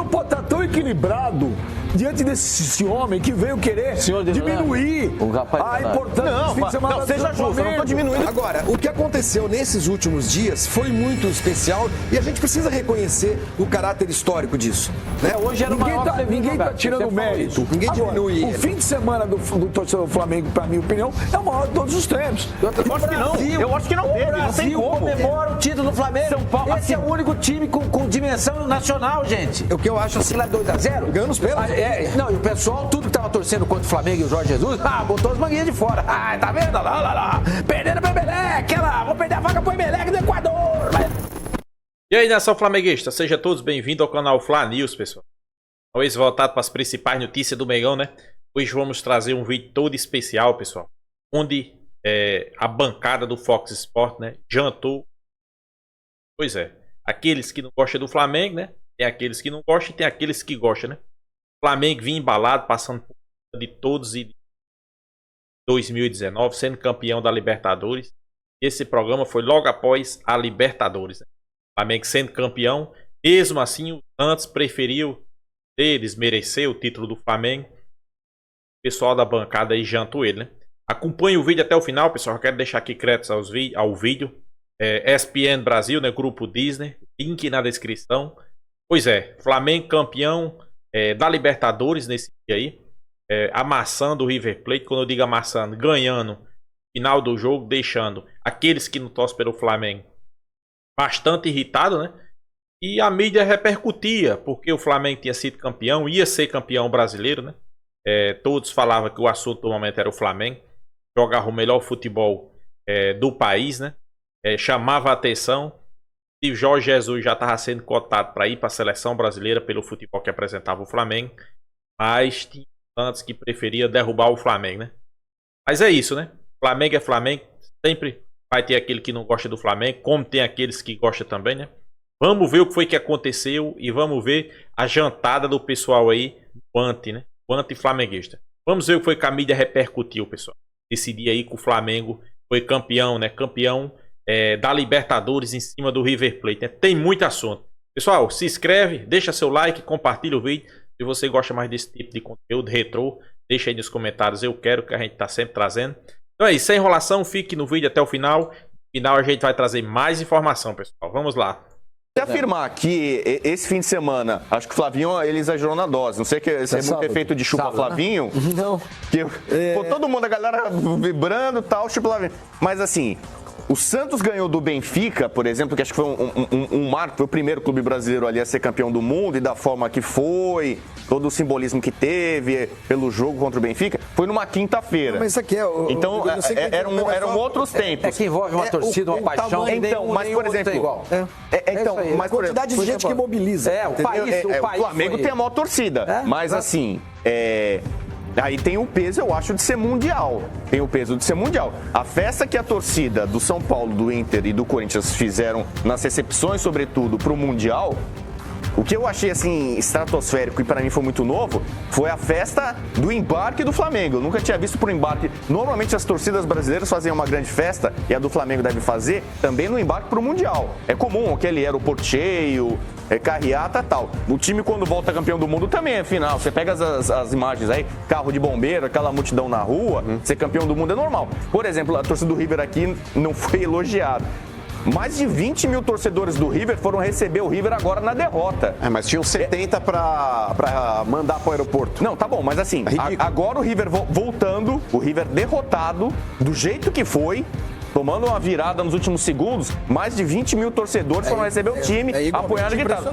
não pode estar tão equilibrado diante desse homem que veio querer diminuir a importância do fim de semana. Não, seja justo, eu não estou diminuindo. Agora, o que aconteceu nesses últimos dias foi muito especial e a gente precisa reconhecer o caráter histórico disso. Né? Hoje era ninguém está tirando mérito. Ninguém diminui o fim de semana do torcedor do Flamengo, para minha opinião, é o maior de todos os tempos. Eu acho que não. Eu acho que não teve. Não tem como. Comemora o título do Flamengo. São Paulo, Esse é o único time com dimensão nacional, gente. O que eu acho assim, 2-0. ganhando os pênaltis. Não, e o pessoal, tudo que tava torcendo contra o Flamengo e o Jorge Jesus, botou as manguinhas de fora. Tá vendo? Lá. Perdendo pro Emelec, vou perder a vaga pro Emelec do Equador. E aí, nação flamenguista, sejam todos bem-vindos ao canal Fla News, pessoal. Hoje voltado para as principais notícias do Mengão, né? Hoje vamos trazer um vídeo todo especial, pessoal, onde a bancada do Fox Sport, né, jantou. Pois é, aqueles que não gostam do Flamengo, né? Tem aqueles que não gostam e tem aqueles que gostam, né? O Flamengo vinha embalado, passando por de todos e 2019, sendo campeão da Libertadores. Esse programa foi logo após a Libertadores, né? O Flamengo sendo campeão, mesmo assim o Santos preferiu desmerecer o título do Flamengo. O pessoal da bancada aí jantou ele, né? Acompanhe o vídeo até o final, pessoal. Eu quero deixar aqui créditos ao vídeo. ESPN Brasil, né? Grupo Disney, link na descrição. Pois é, Flamengo campeão da Libertadores nesse dia aí, amassando o River Plate. Quando eu digo amassando, ganhando final do jogo, deixando aqueles que não torcem pelo Flamengo bastante irritado, né? E a mídia repercutia, porque o Flamengo tinha sido campeão, ia ser campeão brasileiro, né? Todos falavam que o assunto do momento era o Flamengo, jogava o melhor futebol do país, né? Chamava a atenção. E Jorge Jesus já estava sendo cotado para ir para a seleção brasileira pelo futebol que apresentava o Flamengo, mas tinha tantos que preferia derrubar o Flamengo, né? Mas é isso, né? Flamengo é Flamengo, sempre vai ter aquele que não gosta do Flamengo, como tem aqueles que gostam também, né? Vamos ver o que foi que aconteceu e vamos ver a jantada do pessoal aí, o anti, né? O anti-flamenguista. Vamos ver o que foi que a mídia repercutiu, pessoal. Esse dia aí que o Flamengo foi campeão, né? Campeão da Libertadores em cima do River Plate, né? Tem muito assunto. Pessoal, se inscreve, deixa seu like, compartilha o vídeo. Se você gosta mais desse tipo de conteúdo retrô, deixa aí nos comentários. Eu quero, que a gente tá sempre trazendo. Então é isso, sem enrolação, fique no vídeo até o final. No final a gente vai trazer mais informação, pessoal. Vamos lá. Se afirmar que esse fim de semana, acho que o Flavinho ele exagerou na dose. Não sei se é muito efeito de chupa Flavinho. Né? Não. Todo mundo, a galera vibrando e tal, chupa Flavinho. Mas assim, o Santos ganhou do Benfica, por exemplo, que acho que foi um marco, foi o primeiro clube brasileiro ali a ser campeão do mundo e da forma que foi, todo o simbolismo que teve pelo jogo contra o Benfica, foi numa quinta-feira. Mas isso aqui então, eram outros tempos. Que envolve uma torcida, uma paixão. Então, mas por exemplo, a quantidade de gente que mobiliza. O Flamengo tem a maior torcida, mas assim, aí tem o peso, eu acho, de ser mundial. Tem o peso de ser mundial. A festa que a torcida do São Paulo, do Inter e do Corinthians fizeram nas recepções, sobretudo, pro Mundial, o que eu achei, assim, estratosférico e para mim foi muito novo, foi a festa do embarque do Flamengo. Eu nunca tinha visto pro embarque. Normalmente as torcidas brasileiras faziam uma grande festa, e a do Flamengo deve fazer, também no embarque pro Mundial. É comum, aquele aeroporto cheio, carreata e tal. O time, quando volta campeão do mundo, também é final. Você pega as imagens aí, carro de bombeiro, aquela multidão na rua, ser campeão do mundo é normal. Por exemplo, a torcida do River aqui não foi elogiada. Mais de 20 mil torcedores do River foram receber o River agora na derrota. Mas tinham 70 pra mandar pro aeroporto. Não, tá bom, mas assim, agora o River voltando, o River derrotado, do jeito que foi, tomando uma virada nos últimos segundos, mais de 20 mil torcedores foram receber o time, apoiando e gritando.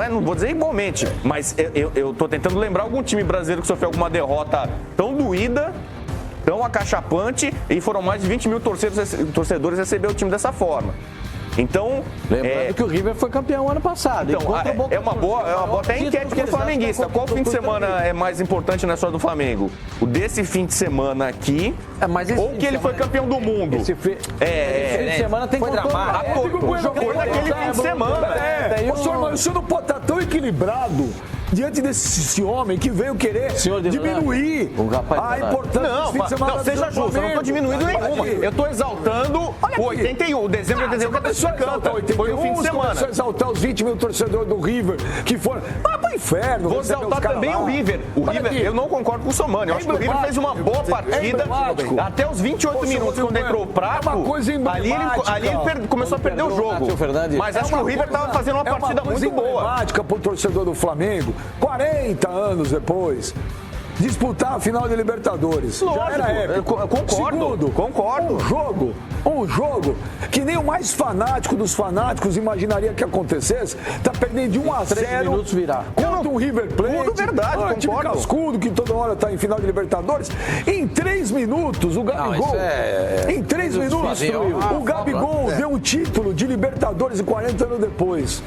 Não vou dizer igualmente, mas eu tô tentando lembrar algum time brasileiro que sofreu alguma derrota tão doída, tão acachapante, e foram mais de 20 mil torcedores receber o time dessa forma. Então, lembrando que o River foi campeão ano passado. Então, é uma boa até enquete para o flamenguista. Qual fim de semana é mais importante na história do Flamengo? O desse fim de semana aqui, ou que ele foi campeão do mundo? Esse fim de semana tem que dramático. Foi naquele fim de semana. Mas o senhor não pode estar tão equilibrado diante desse homem que veio querer diminuir a importância desse fim de semana. Não, seja justo, eu não estou diminuindo nenhuma. Eu estou exaltando o 81, o dezembro de 81 que você canta. Foi no fim de semana. Começou a exaltar os 20 mil torcedores do River que foram. Vai pro inferno. Vou exaltar também o River. O River, eu não concordo com o Somani. Eu acho que o River fez uma boa partida até os 28 minutos, quando entrou o Prato. Ali ele começou a perder o jogo. Mas acho que o River estava fazendo uma partida muito boa. Emblemática pro torcedor do Flamengo, 40 anos depois, disputar a final de Libertadores. Lógico, já era épico. Concordo. Um jogo que nem o mais fanático dos fanáticos imaginaria que acontecesse, tá perdendo de 1-0 contra um River Plate. Tudo verdade, time cascudo que toda hora tá em final de Libertadores. Em 3 minutos, o Gabigol... Em 3 minutos, o Gabigol deu um título de Libertadores e 40 anos depois.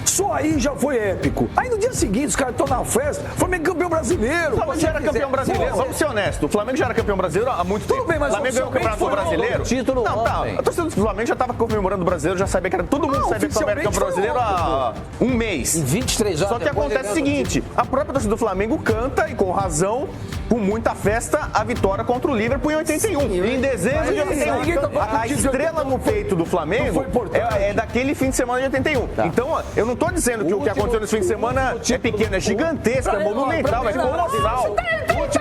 Só aí já foi épico. Aí no dia seguinte, os caras estão na festa, Flamengo campeão brasileiro. O Flamengo já era campeão brasileiro, vamos ser honestos. O Flamengo já era campeão brasileiro há muito tempo. Tudo bem, mas o Flamengo ganhou o campeonato brasileiro. Título não, tá. A torcida do Flamengo já estava comemorando o brasileiro, já sabia que era. Todo mundo sabia que o Flamengo era campeão brasileiro há um mês. Em 23 horas. Só que acontece o seguinte: a própria torcida do Flamengo canta, e com razão, com muita festa, a vitória contra o Liverpool em 81. Em dezembro de 81. A estrela no peito do Flamengo é daquele fim de semana de 81. Então, eu não estou dizendo que o que aconteceu nesse fim de semana é pequeno, é gigantesco, é monumental, é colossal.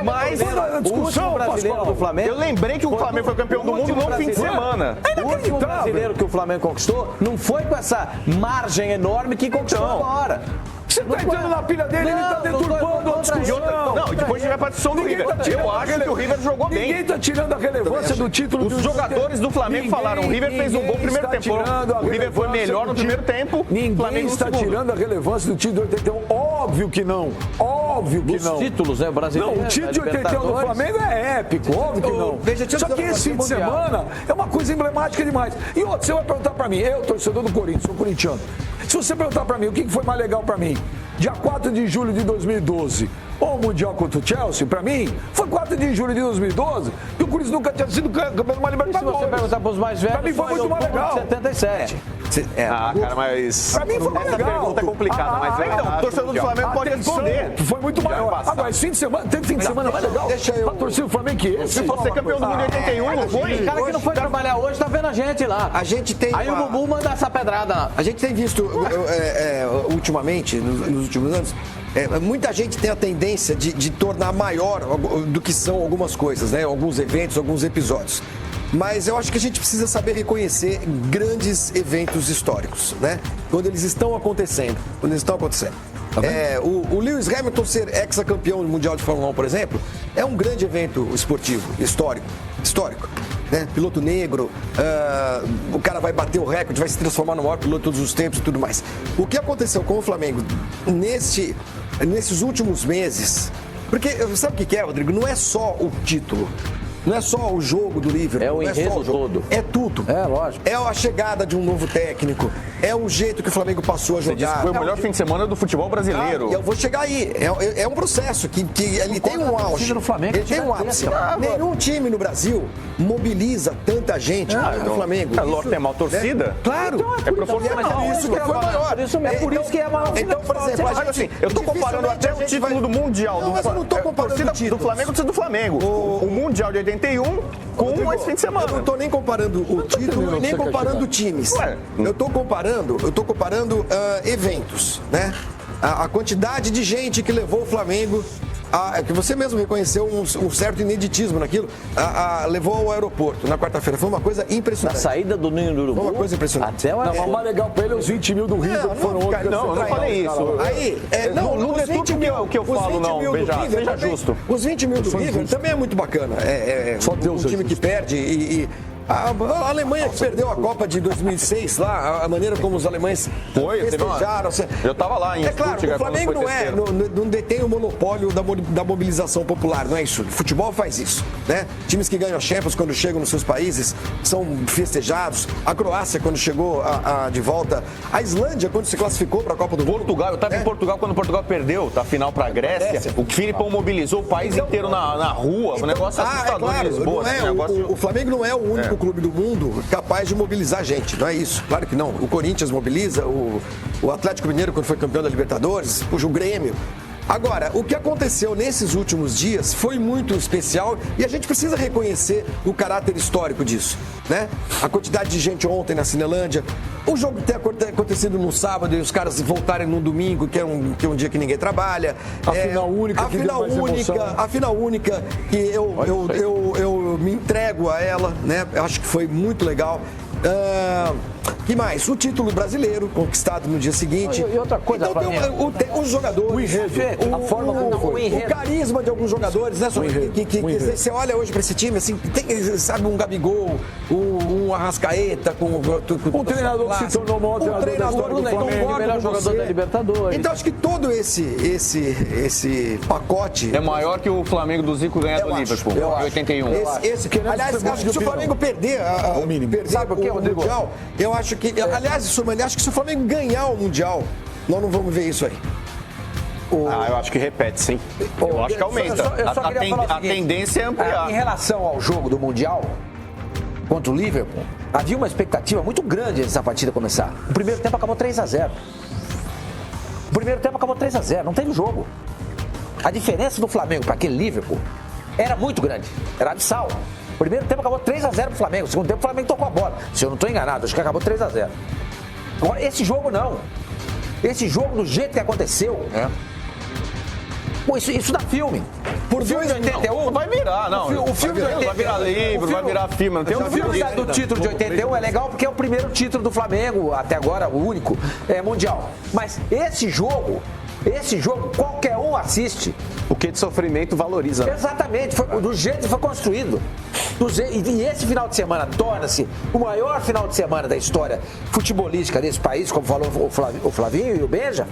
Mas o último brasileiro do Flamengo... Eu lembrei que o Flamengo foi campeão do mundo no fim de semana. O último brasileiro que o Flamengo conquistou não foi com essa margem enorme que conquistou agora. Você tá entrando na pilha dele, ele tá deturpando a discussão. Não, e depois tiver a partição do River. Eu acho que o River jogou bem. Ninguém tá tirando a relevância do título. Os jogadores do Flamengo falaram, o River fez um bom primeiro tempo. O River foi melhor no primeiro tempo. Ninguém está tirando a relevância do título de 81. Óbvio que não. Óbvio que não. Os títulos, né, brasileiro. Não, o título de 81 do Flamengo é épico, óbvio que não. Só que esse fim de semana é uma coisa emblemática demais. E outra, você vai perguntar pra mim, eu, torcedor do Corinthians, sou corintiano. Se você perguntar pra mim o que foi mais legal pra mim, dia 4 de julho de 2012, ou o Mundial contra o Chelsea, pra mim, foi 4 de julho de 2012, que o Corinthians nunca tinha sido campeão de uma Libertadores. Se você perguntar pros mais velhos, pra mim foi muito mais legal. 77. Cara, mas... Pra mim foi mais legal. Essa pergunta é complicada, mas então, o torcedor do Flamengo pode responder. Foi muito maior. Agora, esse fim de semana, teve fim de semana mais legal. Deixa eu... Pra torcer o Flamengo que esse. Se você campeão do mundo em 81, não foi? O cara que não foi trabalhar hoje tá vendo a gente lá. A gente tem... Aí o Bubu manda essa pedrada lá. A gente tem visto, ultimamente, nos últimos anos, muita gente tem a tendência de tornar maior do que são algumas coisas, né? Alguns eventos, alguns episódios. Mas eu acho que a gente precisa saber reconhecer grandes eventos históricos, né? Quando eles estão acontecendo. O Lewis Hamilton ser ex-campeão mundial de Fórmula 1, por exemplo, é um grande evento esportivo, histórico. Né? Piloto negro, o cara vai bater o recorde, vai se transformar no maior piloto de todos os tempos e tudo mais. O que aconteceu com o Flamengo nesses últimos meses? Porque sabe o que é, Rodrigo? Não é só o título. Não é só o jogo do Liverpool. É o enredo todo. É tudo. É, lógico. É a chegada de um novo técnico. É o jeito que o Flamengo passou a jogar. Você disse que foi o melhor fim de semana do futebol brasileiro. Eu vou chegar aí. É um processo que ele tem um auge. Ele tem um ápice. Nenhum time no Brasil mobiliza tanta gente como o Flamengo. Lógico, tem mal torcida? Né? Claro. É proporcional. É isso que foi maior. É por isso que é maior. Então, por exemplo, mas assim, eu tô comparando até o título do Mundial. Não, mas eu não tô comparando o título do Flamengo com o do Flamengo. O Mundial de 81 com esse fim de semana. Eu não tô nem comparando o título e nem comparando times. Eu tô comparando eventos, né? A quantidade de gente que levou o Flamengo, que você mesmo reconheceu um certo ineditismo naquilo, levou ao aeroporto na quarta-feira. Foi uma coisa impressionante. Na saída do Ninho do Urubu. Foi uma coisa impressionante. Até o Não, o mais legal pra ele é os 20 mil do River que foram outros. Não falei isso. Aí, não é tudo que eu falo, não. Seja justo. Os 20 mil do River também é muito bacana. Só Deus um time que perde e a Alemanha que perdeu a Copa de 2006 lá, a maneira como os alemães festejaram. Eu tava lá em claro, o Flamengo não detém o monopólio da mobilização popular, não é isso. O futebol faz isso, né? Times que ganham a Champions quando chegam nos seus países são festejados. A Croácia quando chegou de volta. A Islândia quando se classificou para a Copa do Mundo. Portugal, eu tava em Portugal quando Portugal perdeu a final para a Grécia. O Filipão mobilizou o país inteiro na rua. O negócio assustador em Lisboa. O Flamengo não é o único único clube do mundo capaz de mobilizar gente, não é isso? Claro que não. O Corinthians mobiliza, o Atlético Mineiro, quando foi campeão da Libertadores, puxa, o Grêmio. Agora, o que aconteceu nesses últimos dias foi muito especial e a gente precisa reconhecer o caráter histórico disso, né? A quantidade de gente ontem na Cinelândia, o jogo ter acontecido no sábado e os caras voltarem no domingo, que é um dia que ninguém trabalha. A final única, a final única que eu me entrego a ela, né? Eu acho que foi muito legal. Que mais? O título brasileiro conquistado no dia seguinte. E outra coisa, então, tem os jogadores, o enredo, a forma como foi. O carisma de alguns jogadores, né? Que você olha hoje para esse time, assim, tem, sabe, um Gabigol, um Arrascaeta, com um treinador que se tornou o maior treinador da história do Flamengo, o melhor jogador da Libertadores. Então acho que todo esse pacote é maior que o Flamengo do Zico ganhar do Liverpool, em 81. Aliás, acho que se o Flamengo perder o Mundial, eu acho que, aliás, acho que se o Flamengo ganhar o Mundial, nós não vamos ver isso aí. Eu acho que repete, sim. Eu acho que aumenta. A tendência é ampliar. Em relação ao jogo do Mundial contra o Liverpool, havia uma expectativa muito grande antes da partida começar. O primeiro tempo acabou 3-0. Não teve jogo. A diferença do Flamengo para aquele Liverpool era muito grande, era abissal. O primeiro tempo acabou 3-0 pro Flamengo. O segundo tempo o Flamengo tocou a bola. Se eu não estou enganado, acho que acabou 3-0. Agora, esse jogo não. Esse jogo, do jeito que aconteceu, pô, isso dá filme. Por filme de 81? Não vai virar, não. O filme de 81 vai virar livro, vai virar filme. Não tem o filme do título de 81 é legal porque é o primeiro título do Flamengo, até agora o único, mundial. Mas esse jogo, qualquer um assiste. O que de sofrimento valoriza. Exatamente, do jeito que foi construído. E esse final de semana torna-se o maior final de semana da história futebolística desse país, como falou o Flavinho e o Benja.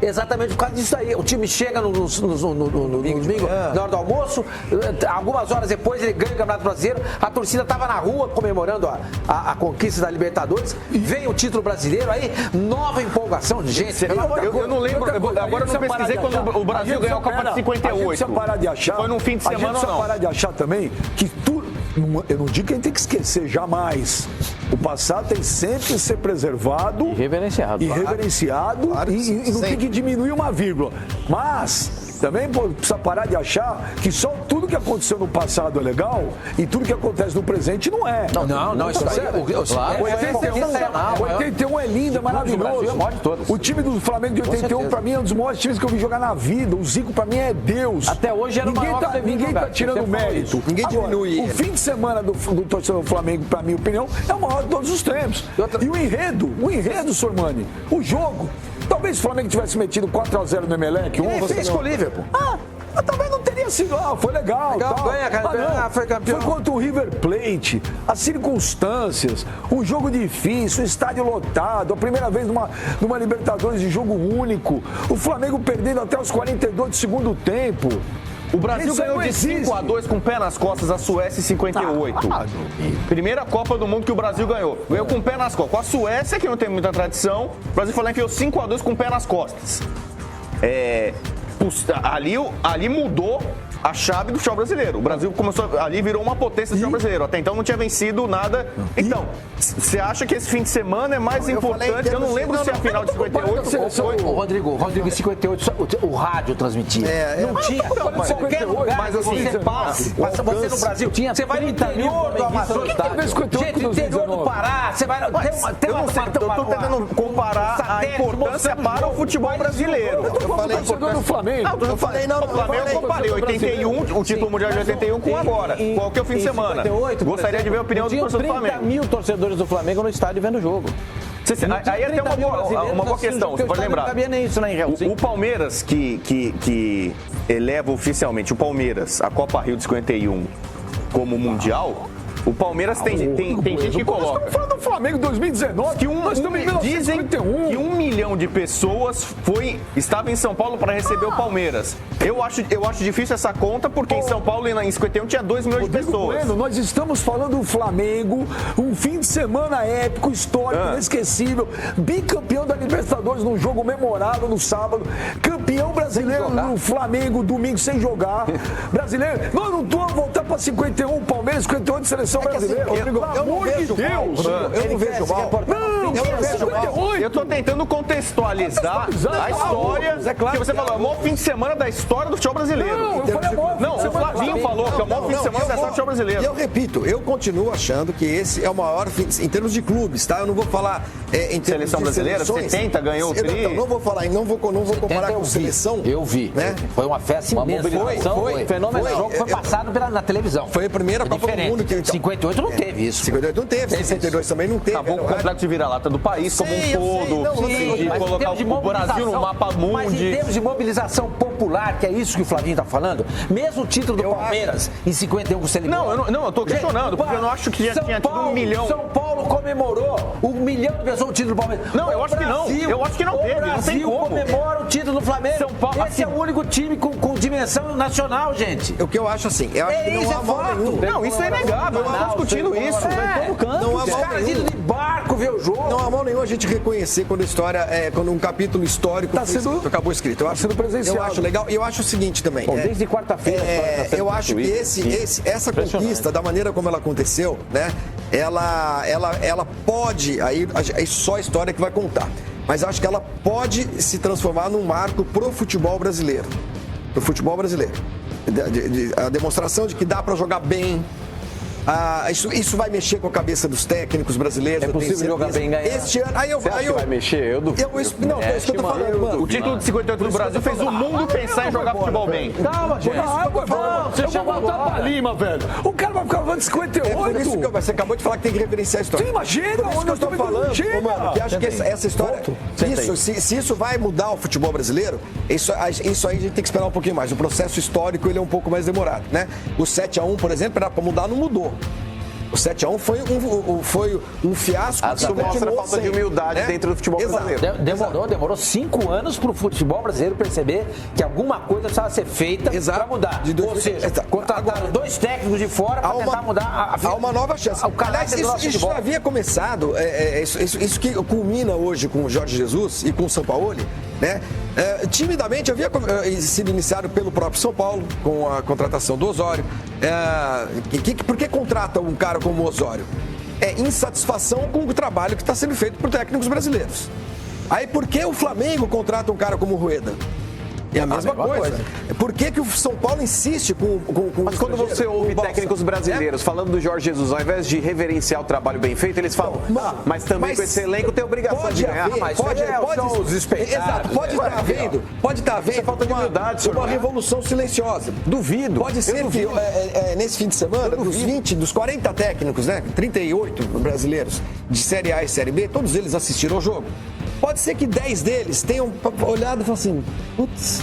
Exatamente por causa disso aí. O time chega no domingo, na hora do almoço, algumas horas depois ele ganha o Campeonato Brasileiro, a torcida estava na rua comemorando a conquista da Libertadores, vem o título brasileiro, aí nova empolgação de gente. Eu não lembro, agora eu não pesquisei quando o Brasil ganhou a Copa de 58. Foi num fim de semana ou não? A gente precisa parar de achar também que tudo... Eu não digo que a gente tem que esquecer, jamais. O passado tem sempre que ser preservado e reverenciado. E não tem que diminuir uma vírgula. Mas também precisa parar de achar que só tudo que aconteceu no passado é legal e tudo que acontece no presente não é. Não, isso é 81 é lindo, é maravilhoso. O time do Flamengo de 81 pra mim é um dos maiores times que eu vi jogar na vida. O Zico pra mim é Deus. Até hoje era ninguém tá tirando mérito. Ninguém diminui ele. O fim de semana do torcedor do Flamengo, pra minha opinião, é o maior de todos os tempos. E o enredo, Sormani, o jogo. Talvez o Flamengo tivesse metido 4-0 no Emelec. Ele fez com o Liverpool. Talvez não teria sido. Foi legal. Foi campeão. Foi contra o River Plate. As circunstâncias, um jogo difícil, o estádio lotado, a primeira vez numa Libertadores de jogo único. O Flamengo perdendo até os 42 do segundo tempo. O Brasil ganhou de 5-2 com o pé nas costas a Suécia em 58. Primeira Copa do Mundo que o Brasil ganhou. Ganhou com o pé nas costas. Com a Suécia, que não tem muita tradição, o Brasil foi lá e enfiou 5-2 com o pé nas costas. Ali mudou a chave do futebol brasileiro. O Brasil começou ali, virou uma potência do futebol brasileiro. Até então não tinha vencido nada. Então, você acha que esse fim de semana é mais importante? Eu não lembro se a final de 58 ou foi. Rodrigo, em 58 o rádio transmitia. Não tinha. Qualquer lugar. Mas assim, você no Brasil tinha. Você vai no interior do Amazonas. Gente, no interior do Pará. Você vai. Eu tô tentando comparar a importância para o futebol brasileiro. Eu falei do Flamengo. Eu falei, não. O Flamengo eu comparei 81, o título mundial de 81 com agora. Qual que é o fim de semana? 58, gostaria de ver a opinião do torcedor do Flamengo. 30 mil torcedores do Flamengo no estádio vendo o jogo. Aí até uma boa questão, você pode lembrar. O Palmeiras, que eleva oficialmente o Palmeiras, a Copa Rio de 51 como mundial, o Palmeiras tem gente que coloca. Estamos falando do Flamengo 2019, nós estamos em 1951. Dizem que 1 milhão de pessoas estava em São Paulo para receber o Palmeiras. Eu acho difícil essa conta, porque em São Paulo, em 51, tinha 2 milhões de pessoas. Bueno, nós estamos falando do Flamengo, um fim de semana épico, histórico, inesquecível, bicampeão da Libertadores num jogo memorável no sábado, campeão brasileiro no Flamengo, domingo sem jogar. Brasileiro, nós não vamos voltar para 51, Palmeiras, 58 seleção seleção brasileira. Rodrigo, eu não vejo mal. Eu não vejo mal. Eu tô tentando contextualizar a história que você falou. É o maior fim de semana da história do futebol brasileiro. Não, o Flavinho falou que é o maior fim de semana da história do futebol brasileiro. E eu repito, eu continuo achando que esse é o maior fim em termos de clubes, tá? Eu não vou falar em termos seleção de brasileira, seleções. 70 ganhou o tri. Não vou falar, não vou comparar com seleção. Eu vi. Né? Foi uma festa imensa. Foi fenomenal. O jogo foi passado na televisão. Foi a primeira Copa do Mundo que 58 não teve isso. 58 não teve, 62 também não teve. Acabou com o complexo de vira-lata do país como um todo. De colocar o Brasil no mapa mundo. Mas em termos de mobilização popular, que é isso que o Flavinho tá falando, mesmo o título do Palmeiras em 51 com o Celibão. Não, eu tô questionando, porque eu não acho que já tinha tido 1 milhão. São Paulo comemorou 1 milhão de pessoas o título do Palmeiras. Não, eu acho que não. Eu acho que não teve, não tem como. O Brasil comemora o título do Flamengo. São Paulo, Esse é o único time com dimensão nacional, gente. O que eu acho assim, eu acho que não há mal nenhum. Não, isso é inegável, eu não tô discutindo isso. Não há Os mal caras indo nenhum. de barco ver o jogo. Não há mal nenhum a gente reconhecer quando a história, quando um capítulo histórico acabou escrito. Eu acho, presenciado. eu acho legal. E eu acho o seguinte também. Bom, desde quarta-feira. Eu acho que essa conquista, da maneira como ela aconteceu, né? Ela pode, aí só a história que vai contar. Mas eu acho que ela pode se transformar num marco pro futebol brasileiro. Pro futebol brasileiro. A demonstração de que dá para jogar bem. Isso vai mexer com a cabeça dos técnicos brasileiros. É possível jogar bem e ganhar. Este ano, vai mexer? Eu duvido. Não, é isso que eu tô falando, mano. O título de 58 do Brasil fez o mundo pensar em jogar futebol bem. Calma, gente. Eu vou voltar pra Lima, velho. O cara vai ficar falando de 58. Por isso que você acabou de falar que tem que reverenciar a história. Você imagina Por isso que eu tô falando, mano, que acho que essa história. Se isso vai mudar o futebol brasileiro, isso aí a gente tem que esperar um pouquinho mais. O processo histórico ele é um pouco mais demorado, né? O 7-1, por exemplo, era pra mudar, não mudou. O 7-1 foi um fiasco. Isso mostra a falta de humildade dentro do futebol brasileiro. Demorou 5 anos para o futebol brasileiro perceber que alguma coisa precisava ser feita para mudar. Ou seja, contrataram 2 técnicos de fora para tentar mudar Há uma nova chance. Aliás, isso já havia começado, isso que culmina hoje com o Jorge Jesus e com o Sampaoli, né? Timidamente havia sido iniciado pelo próprio São Paulo com a contratação do Osório. Por que contrata um cara como o Osório? É insatisfação com o trabalho que está sendo feito por técnicos brasileiros. Aí por que o Flamengo contrata um cara como o Rueda? É a mesma coisa. Por que o São Paulo insiste com Mas quando você ouve técnicos brasileiros falando do Jorge Jesus, ao invés de reverenciar o trabalho bem feito, eles falam, mas também com esse elenco tem obrigação de ganhar. Pode estar havendo falta de humildade, uma revolução silenciosa. Duvido. Pode ser que nesse fim de semana, dos 40 técnicos, né, 38 brasileiros de Série A e Série B, todos eles assistiram ao jogo. Pode ser que 10 deles tenham olhado e falado assim, putz,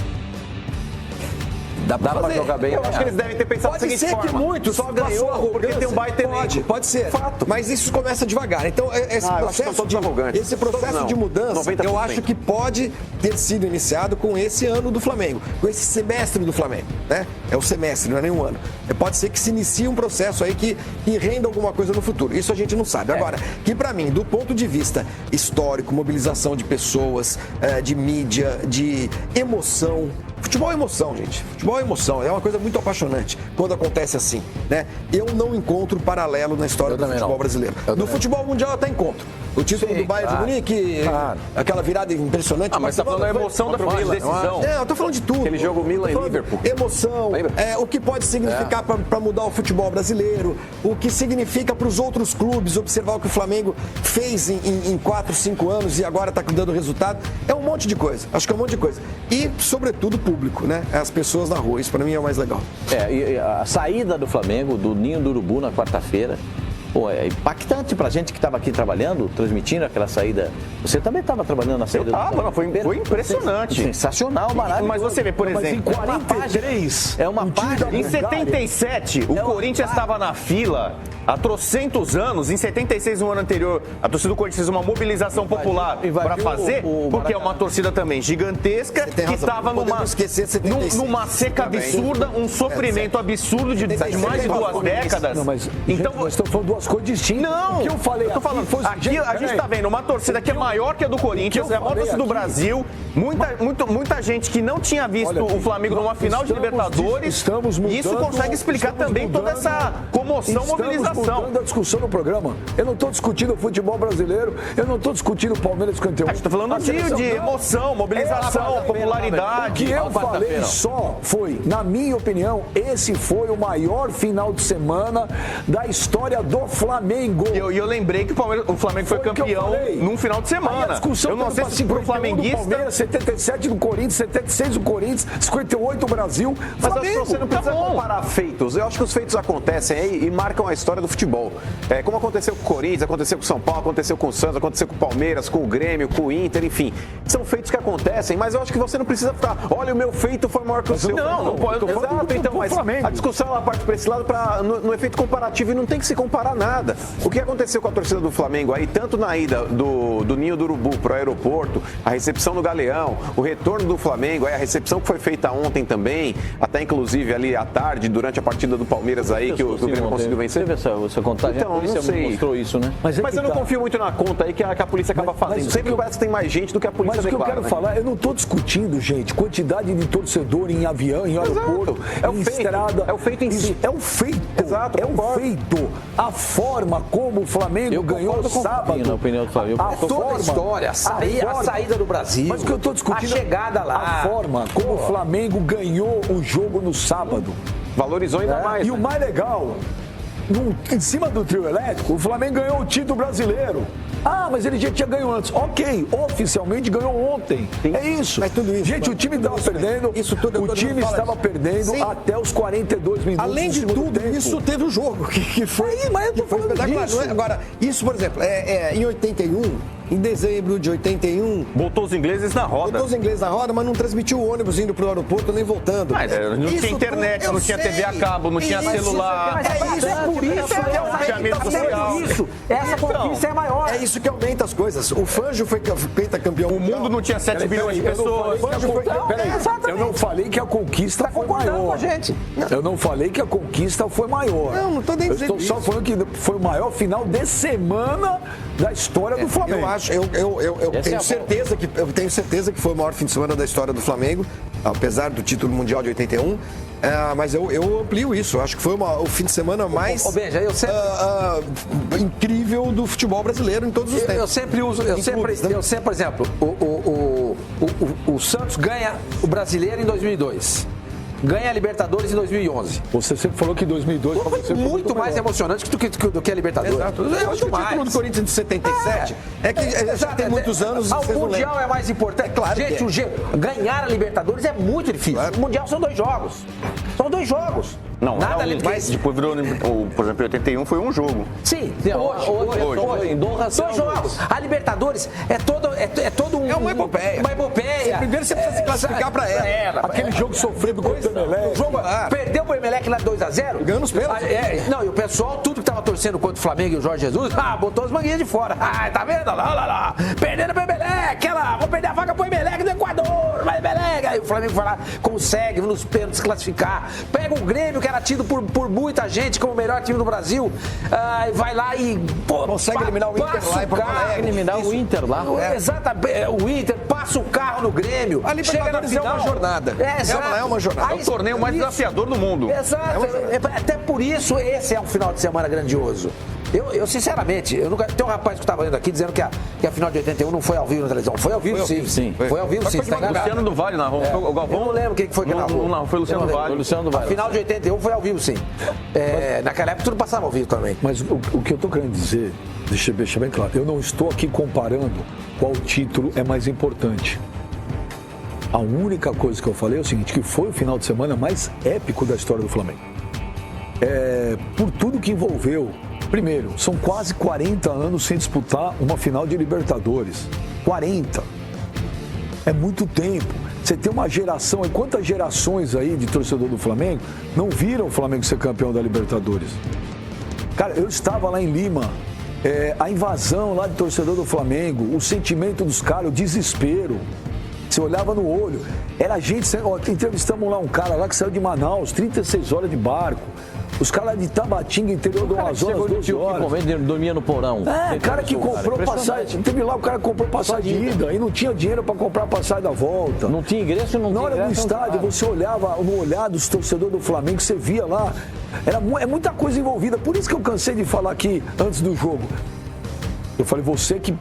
dá pra jogar bem. Eu acho que eles devem ter pensado da seguinte forma. Pode ser que muitos só ganhou porque tem um baita elenco. Pode ser. Fato. Mas isso começa devagar. Então, esse processo de mudança, eu acho que pode ter sido iniciado com esse ano do Flamengo, com esse semestre do Flamengo, né? É o semestre, não é nem um ano. Pode ser que se inicie um processo aí que renda alguma coisa no futuro. Isso a gente não sabe. Agora, que pra mim, do ponto de vista histórico, mobilização de pessoas, de mídia, de emoção. Futebol é emoção, gente. Futebol é emoção. É uma coisa muito apaixonante quando acontece assim, né? Eu não encontro paralelo na história do futebol brasileiro. No futebol mundial eu até encontro. O título do Bayern de Munique, aquela virada impressionante. Mas você tá falando da emoção da decisão. Eu tô falando de tudo. Aquele jogo Milan e Liverpool. Emoção, o que pode significar para mudar o futebol brasileiro, o que significa para os outros clubes observar o que o Flamengo fez em 4, 5 anos e agora está dando resultado. É um monte de coisa. Acho que é um monte de coisa. E, sobretudo, o público, né? As pessoas na rua. Isso para mim é o mais legal. E a saída do Flamengo, do Ninho do Urubu na quarta-feira, é impactante pra gente que estava aqui trabalhando, transmitindo aquela saída. Você também estava trabalhando na saída foi impressionante. Sensacional, maravilhoso. Mas você vê, por exemplo, em 43, é uma página. Em 77, o Corinthians estava na fila há trocentos anos. Em 76, no ano anterior, a torcida do Corinthians fez uma mobilização popular para fazer, porque é uma torcida também gigantesca, que estava numa seca absurda, um sofrimento absurdo de mais de 2 décadas. Então, nós estamos falando duas coisas distintas. Não, o que eu falei eu tô falando, aqui a gente tá vendo uma torcida que é maior que a do Corinthians, é a maior torcida do Brasil, muita gente que não tinha visto o Flamengo numa final de Libertadores, e isso consegue explicar também toda essa comoção, mobilização. Estamos mudando a discussão no programa. Eu não estou discutindo o futebol brasileiro, eu não estou discutindo o Palmeiras 51. A gente tá falando de emoção, mobilização, popularidade. O que eu falei só foi, na minha opinião, esse foi o maior final de semana da história do Flamengo. E eu lembrei que o Flamengo foi campeão num final de semana. Eu não sei se pro flamenguista... Palmeiras, 77 do Corinthians, 76 do Corinthians, 58 do Brasil. Mas acho que você não precisa comparar feitos. Eu acho que os feitos acontecem aí e marcam a história do futebol. Como aconteceu com o Corinthians, aconteceu com o São Paulo, aconteceu com o Santos, aconteceu com o Palmeiras, com o Grêmio, com o Inter, enfim. São feitos que acontecem, mas eu acho que você não precisa ficar, olha, o meu feito foi maior que o seu. Não pode. Exato, então, mas a discussão ela parte para esse lado no efeito comparativo e não tem que se comparar nada. O que aconteceu com a torcida do Flamengo aí, tanto na ida do Ninho do Urubu para o aeroporto, a recepção do Galeão, o retorno do Flamengo, a recepção que foi feita ontem também, até inclusive ali à tarde, durante a partida do Palmeiras aí, que o Grêmio conseguiu vencer. Teve essa contagem, então, a polícia não sei. mostrou isso, né? Mas eu não confio muito na conta aí que a polícia acaba fazendo. Sempre parece que tem mais gente do que a polícia declara. Mas o que eu quero falar, eu não estou discutindo, gente, quantidade de torcedor em avião, em aeroporto, em estrada. É o feito em si. É um feito. Exato, é um feito. A forma como o Flamengo ganhou sábado. Na opinião do Flamengo. Toda a história, a saída do Brasil. Mas o que eu estou discutindo a chegada lá. A forma como o Flamengo ganhou o jogo no sábado. Valorizou ainda mais. E o mais legal, em cima do trio elétrico, o Flamengo ganhou o título brasileiro. Ah, mas ele já tinha ganho antes. Ok, oficialmente ganhou ontem. Sim. É isso. Mas tudo isso. Gente, o time estava perdendo. O time estava perdendo até os 42 minutos. Além de tudo, isso teve o jogo, que foi. Mas eu tô falando disso. Agora, isso, por exemplo, em 81. Em dezembro de 81... Botou os ingleses na roda. Botou os ingleses na roda, mas não transmitiu o ônibus indo pro aeroporto nem voltando. Mas não tinha internet, não tinha TV a cabo, não tinha celular. É por isso. Essa conquista é maior. É isso que aumenta as coisas. O Fangio foi pentacampeão. O mundo não tinha 7 bilhões de pessoas. Eu não falei que a conquista foi maior. Eu não falei que a conquista foi maior. Não tô nem dizendo isso. Eu estou só falando que foi o maior final de semana da história do Flamengo. Eu tenho certeza que foi o maior fim de semana da história do Flamengo, apesar do título mundial de 81. Mas eu amplio isso. Eu acho que foi o fim de semana mais incrível do futebol brasileiro em todos os tempos. Eu sempre, por exemplo, o Santos ganha o Brasileiro em 2002. Ganha a Libertadores em 2011. Você sempre falou que 2002 foi muito mais emocionante do que a Libertadores. Exato. Eu acho que o título do Corinthians de 77 é que já tem muitos anos. O Mundial é mais importante. Claro, gente, ganhar a Libertadores é muito difícil. Claro. O Mundial são 2 jogos. São 2 jogos. Não, nada mas depois virou, por exemplo, em 81 foi um jogo. Sim, hoje. Em Doha são 2 jogos. A Libertadores é todo um... É uma epopeia. Uma epopeia. Primeiro você precisa se classificar pra ela. Aquele jogo sofrido contra o Emelec. Perdeu pro Emelec lá 2-0. Ganhando os pênaltis. Não, e o pessoal, tudo que tava torcendo contra o Flamengo e o Jorge Jesus, botou as manguinhas de fora. Tá vendo? Lá. Perdendo pro Emelec. Vou perder a vaga pro Emelec do Equador. Vai Emelec. Aí o Flamengo vai lá, consegue nos pênaltis classificar. Pega o Grêmio, que era tido por muita gente como o melhor time do Brasil. Vai lá e consegue eliminar o Inter lá. Consegue eliminar o Inter lá. Exatamente. O Inter passa o carro no Grêmio. A Libertadores é uma jornada. É uma jornada. É o torneio mais desafiador do mundo. Exato. Até por isso, esse é um final de semana grandioso. Eu sinceramente, tem um rapaz que estava indo aqui dizendo que a final de 81 não foi ao vivo na televisão. Foi ao vivo, sim. Foi ao vivo, sim. Foi Luciano do Vale narrou. O Galvão, eu não lembro quem foi que narrou. Não, foi Luciano do Vale. A final de 81 foi ao vivo, sim. Naquela época tudo passava ao vivo também. Mas o que eu estou querendo dizer, deixa eu deixar bem claro, eu não estou aqui comparando qual título é mais importante. A única coisa que eu falei é o seguinte, que foi o final de semana mais épico da história do Flamengo. Por tudo que envolveu. Primeiro, são quase 40 anos sem disputar uma final de Libertadores. 40. É muito tempo. Você tem uma geração, e quantas gerações aí de torcedor do Flamengo não viram o Flamengo ser campeão da Libertadores? Cara, eu estava lá em Lima, a invasão lá de torcedor do Flamengo, o sentimento dos caras, o desespero. Você olhava no olho, era gente... Entrevistamos lá um cara lá que saiu de Manaus, 36 horas de barco. Os caras de Tabatinga, interior do Amazonas, 12 horas. Dormia no porão. Cara que comprou passagem. Teve lá o cara que comprou passagem de ida e não tinha dinheiro para comprar passagem da volta. Não tinha ingresso, não tinha. Na hora do estádio, você olhava no olhar dos torcedores do Flamengo, você via lá. É muita coisa envolvida. Por isso que eu cansei de falar aqui antes do jogo. Eu falei, você que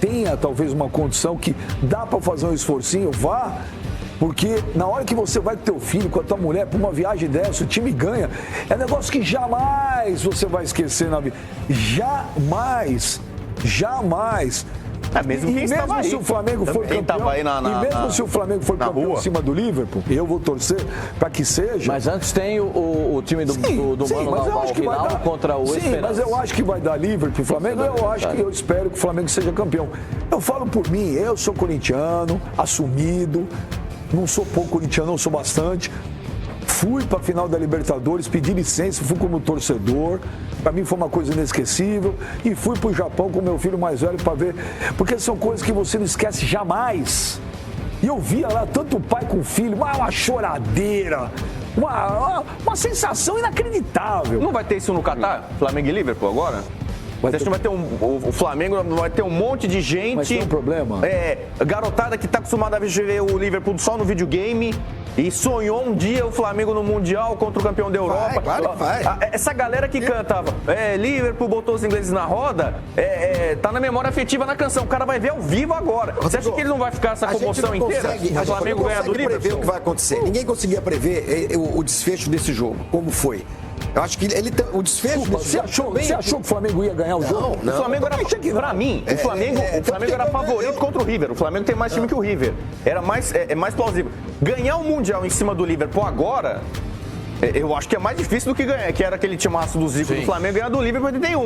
tenha talvez uma condição que dá para fazer um esforcinho, vá. Porque na hora que você vai com teu filho, com a tua mulher, para uma viagem dessa, o time ganha, é um negócio que jamais você vai esquecer na vida. Jamais. Mesmo quem mesmo se o Flamengo for campeão, se o Flamengo for campeão em cima do Liverpool, eu vou torcer para que seja. Mas antes tem o time do Mano Lau contra o Esperança. Mas eu acho que vai dar Liverpool, Flamengo. Eu espero que o Flamengo seja campeão. Eu falo por mim, eu sou corintiano, assumido. Não sou pouco corintiano, não sou bastante. Fui para a final da Libertadores, pedi licença, fui como torcedor. Para mim foi uma coisa inesquecível. E fui para o Japão com meu filho mais velho para ver. Porque são coisas que você não esquece jamais. E eu via lá tanto pai com filho, uma choradeira. Uma sensação inacreditável. Não vai ter isso no Catar? Flamengo e Liverpool agora? Você acha que vai ter o Flamengo vai ter um monte de gente. Mas tem um problema. Garotada que tá acostumada a ver o Liverpool só no videogame e sonhou um dia o Flamengo no Mundial contra o campeão da Europa. Vai. Essa galera que cantava Liverpool botou os ingleses na roda, tá na memória afetiva na canção. O cara vai ver ao vivo agora. Você acha que ele não vai ficar essa comoção inteira? O Flamengo ganhar do Liverpool? Prever o que vai acontecer. Ninguém conseguia prever o desfecho desse jogo, como foi. Eu acho que o desfecho você achou que o Flamengo ia ganhar o jogo? Não. O Flamengo era, pra mim, o Flamengo era favorito contra o River. O Flamengo tem mais time que o River. Era mais plausível. Ganhar o Mundial em cima do Liverpool agora, eu acho que é mais difícil do que ganhar, que era aquele timaço do Zico do Flamengo ganhar do Liverpool em 81.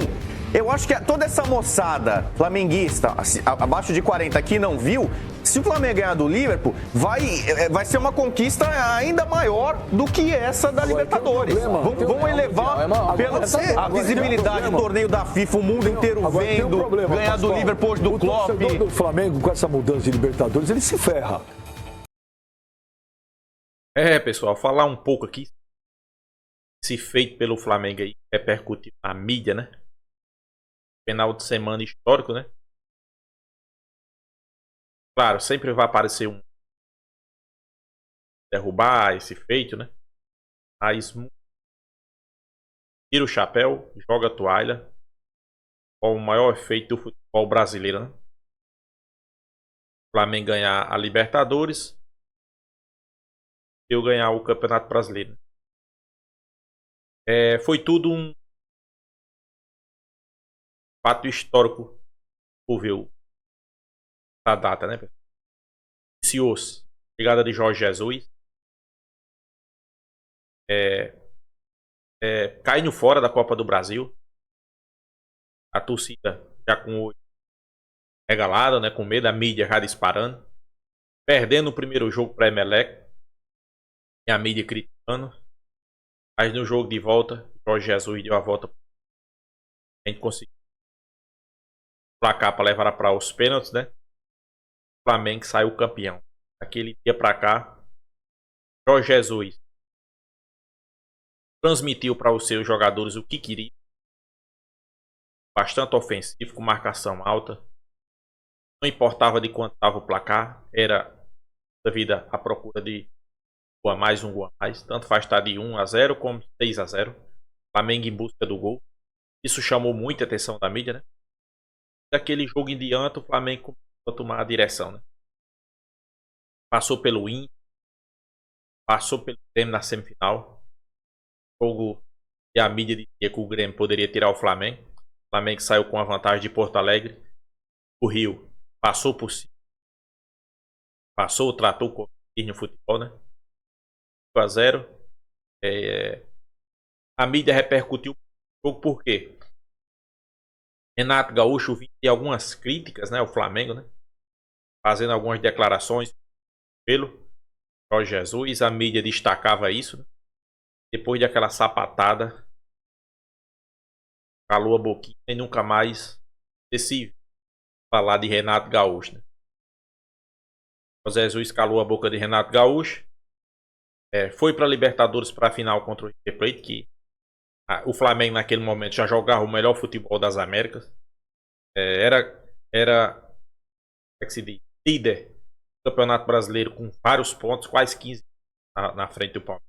Eu acho que toda essa moçada flamenguista, abaixo de 40, que não viu, se o Flamengo ganhar do Liverpool, vai ser uma conquista ainda maior do que essa da Libertadores. Vão elevar a visibilidade do torneio da FIFA, o mundo inteiro vendo, ganhar do Liverpool, do Klopp. O torcedor do Flamengo, com essa mudança de Libertadores, ele se ferra. Pessoal, falar um pouco aqui. Esse feito pelo Flamengo aí repercutiu na mídia, né? Final de semana histórico, né? Claro, sempre vai aparecer derrubar esse feito, né? Mas tira o chapéu, joga a toalha. Qual o maior feito do futebol brasileiro, né? O Flamengo ganhar a Libertadores e eu ganhar o Campeonato Brasileiro. Foi tudo um fato histórico envolveu a data, né? Iniciou-se a chegada de Jorge Jesus, caindo fora da Copa do Brasil, a torcida já com o olho regalado, né? Com medo, a mídia já disparando, perdendo o primeiro jogo para Emelec e a mídia criticando, mas no jogo de volta Jorge Jesus deu a volta, a gente conseguiu placar para levar para os pênaltis, né? O Flamengo saiu campeão. Aquele dia para cá, Jorge Jesus transmitiu para os seus jogadores o que queria. Bastante ofensivo, com marcação alta. Não importava de quanto estava o placar, era devido à procura de um gol a mais. Tanto faz estar de 1-0 como 6-0. Flamengo em busca do gol. Isso chamou muita atenção da mídia, né? Daquele jogo em diante, o Flamengo começou a tomar a direção, né? Passou pelo Inter, passou pelo Grêmio na semifinal. Jogo e a mídia dizia que o Grêmio poderia tirar o Flamengo. O Flamengo saiu com a vantagem de Porto Alegre. O Rio passou por cima. Tratou com o futebol, né? 5-0. A mídia repercutiu o jogo por quê? Renato Gaúcho vinha de algumas críticas, né, ao Flamengo, né? Fazendo algumas declarações pelo Jorge Jesus. A mídia destacava isso, né? Depois daquela sapatada, calou a boquinha e nunca mais decidi falar de Renato Gaúcho, né? Jorge Jesus calou a boca de Renato Gaúcho. Foi para a Libertadores para a final contra o River Plate, que o Flamengo naquele momento já jogava o melhor futebol das Américas. Era como é que se diz? Líder do Campeonato Brasileiro com vários pontos, quase 15 na frente do Palmeiras.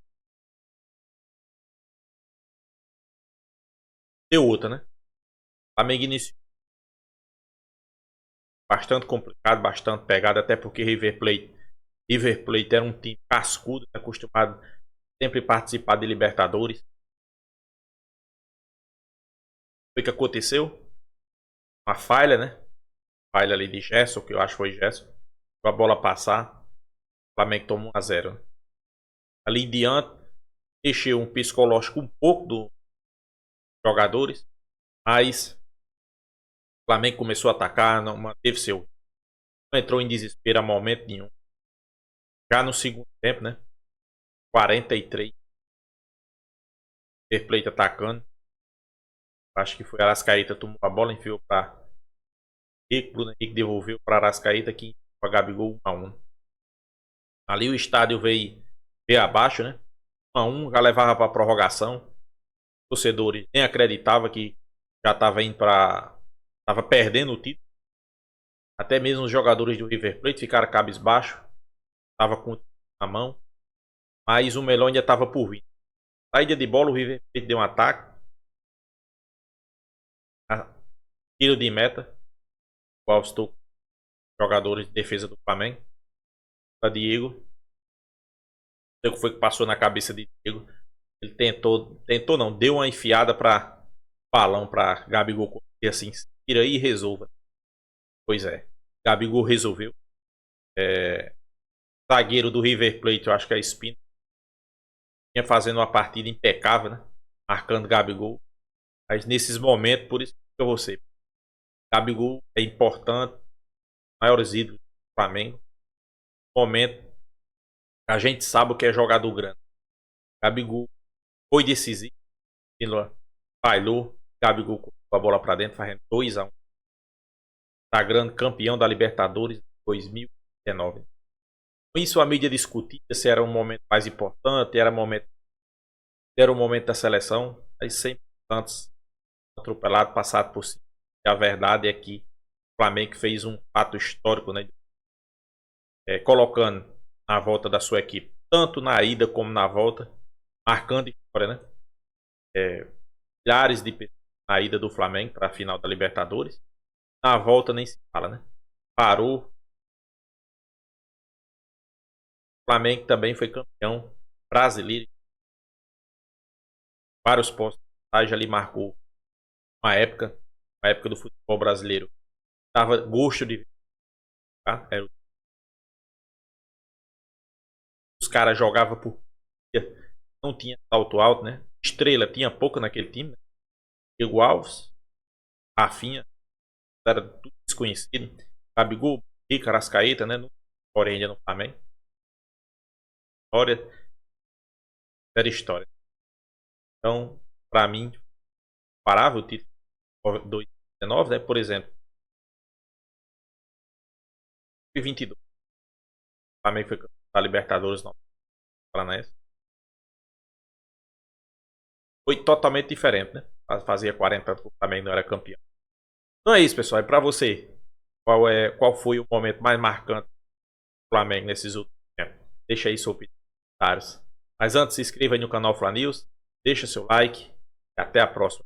Deu outra, né? O Flamengo iniciou bastante complicado, bastante pegado, até porque River Plate era um time cascudo, acostumado sempre a participar de Libertadores. O que aconteceu? Uma falha, né? Falha ali de Gerson, que eu acho que foi Gerson. A bola passar, o Flamengo tomou 1-0. Né? Ali em diante, mexeu um psicológico um pouco dos jogadores, mas o Flamengo começou a atacar, não manteve não entrou em desespero a momento nenhum. Já no segundo tempo, né? 43. River Plate atacando. Acho que foi Arrascaeta, tomou a bola, enfiou para Henrique. Bruno Henrique devolveu para Arrascaeta, que para Gabigol 1-1. Ali o estádio veio abaixo, né? 1-1, já levava para prorrogação. Os torcedores nem acreditavam que já estava indo para. Estava perdendo o título. Até mesmo os jogadores do River Plate ficaram cabisbaixo. Estava com o título na mão. Mas o melhor ainda estava por vir. Saída de bola, o River Plate deu um ataque. Tiro de meta. Qual estou jogadores de defesa do Flamengo. A Diego. Não sei o que foi que passou na cabeça de Diego. Ele tentou não, deu uma enfiada para balão para Gabigol assim, tira aí e resolva. Pois é, Gabigol resolveu. Zagueiro do River Plate, eu acho que é Espina, vinha fazendo uma partida impecável, né? Marcando Gabigol. Mas nesses momentos, por isso que eu vou ser. Gabigol é importante, maiores ídolos do Flamengo. No momento, a gente sabe o que é jogador grande. Gabigol foi decisivo. Falhou. Gabigol com a bola para dentro, fazendo 2-1. Sagrando campeão da Libertadores 2019. Com isso, a mídia discutia se era um momento mais importante, era o momento da seleção. Aí sempre tantos atropelados, passado por cima. E a verdade é que o Flamengo fez um fato histórico, né? Colocando na volta da sua equipe, tanto na ida como na volta, marcando história, né? Milhares de pessoas na ida do Flamengo para a final da Libertadores. Na volta nem se fala, né? Parou. O Flamengo também foi campeão brasileiro. Vários postos. Ali marcou uma época do futebol brasileiro. Dava gosto de ver. Tá? Os caras jogavam por. Não tinha salto alto, né? Estrela tinha pouco naquele time. Né? Diego Alves, Rafinha, era tudo desconhecido. Gabigol, Rica, Arrascaeta, né? Porém, ainda no Flamengo. Era história. Então, para mim, parável o título 2019, né? Por exemplo, 2022. O Flamengo foi campeão da Libertadores no Paranaense. Foi totalmente diferente, né? Fazia 40 anos que o Flamengo não era campeão. Então é isso, pessoal. E para você, qual foi o momento mais marcante do Flamengo nesses últimos tempos? Deixa aí sua opinião nos comentários. Mas antes, se inscreva aí no canal Fla News, deixa seu like e até a próxima.